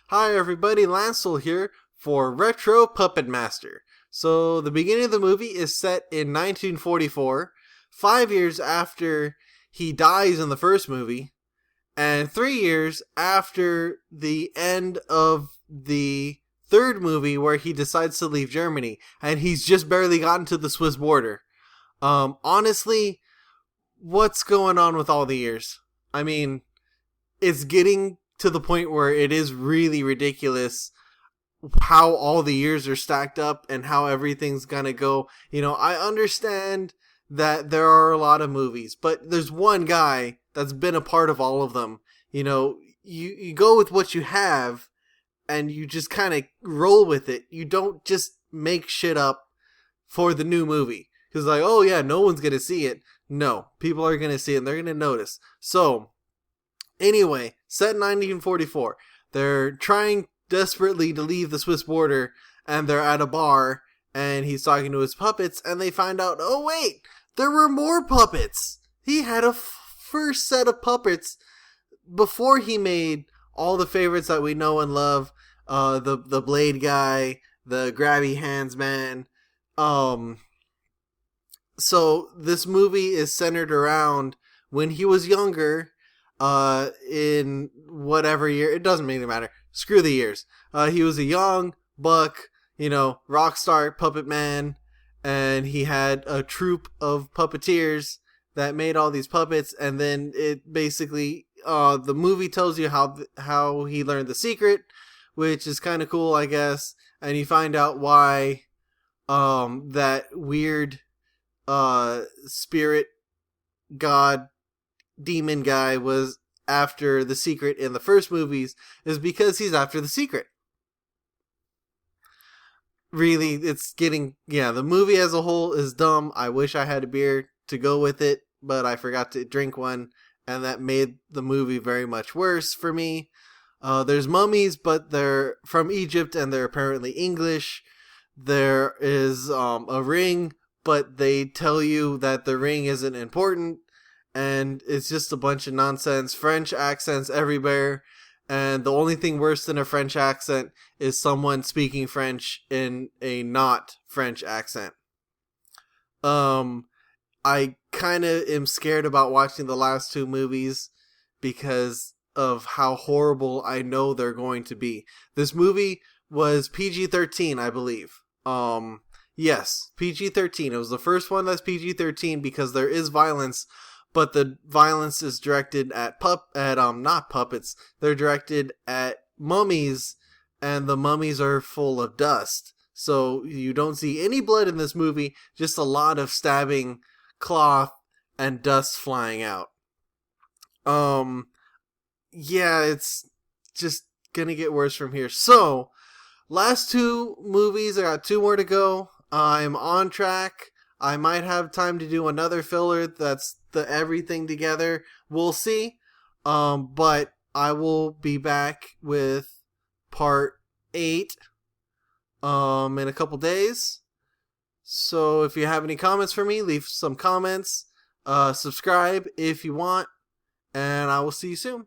Hi everybody, Lancel here for Retro Puppetmaster. So the beginning of the movie is set in 1944, 5 years after he dies in the first movie, and 3 years after the end of the third movie where he decides to leave Germany, and he's just barely gotten to the Swiss border. Honestly, what's going on with all the years? I mean, it's getting to the point where it is really ridiculous how all the years are stacked up and how everything's gonna go. I understand that there are a lot of movies, but there's one guy that's been a part of all of them. You go with what you have and you just kind of roll with it. You don't just make shit up for the new movie. Because like, oh yeah, no one's gonna see it. No, people are gonna see it and they're gonna notice. So, anyway, set in 1944. They're trying desperately to leave the Swiss border, and they're at a bar, and he's talking to his puppets, and they find out, oh wait, there were more puppets! He had a first set of puppets before he made all the favorites that we know and love. The Blade guy, the Grabby Hands man. So this movie is centered around when he was younger, in whatever year, it doesn't really matter. Screw the years. He was a young buck, rock star puppet man, and he had a troupe of puppeteers that made all these puppets, and then it basically, the movie tells you how he learned the secret, which is kind of cool, I guess, and you find out why, that weird, spirit god demon guy was after the secret in the first movies is because he's after the secret. Really, it's getting, the movie as a whole is dumb. I wish I had a beer to go with it, but I forgot to drink one, and that made the movie very much worse for me. There's mummies, but they're from Egypt and they're apparently English. There is a ring, but they tell you that the ring isn't important. And it's just a bunch of nonsense. French accents everywhere. And the only thing worse than a French accent is someone speaking French in a not French accent. I kind of am scared about watching the last two movies because of how horrible I know they're going to be. This movie was PG-13, I believe. Yes, PG-13. It was the first one that's PG-13 because there is violence. But the violence is directed at not puppets. They're directed at mummies, and the mummies are full of dust. So you don't see any blood in this movie, just a lot of stabbing, cloth, and dust flying out. Yeah, it's just gonna get worse from here. So, last two movies, I got two more to go. I'm on track. I might have time to do another filler that's the everything together. We'll see. But I will be back with part 8 in a couple days. So if you have any comments for me, leave some comments. Subscribe if you want, and I will see you soon.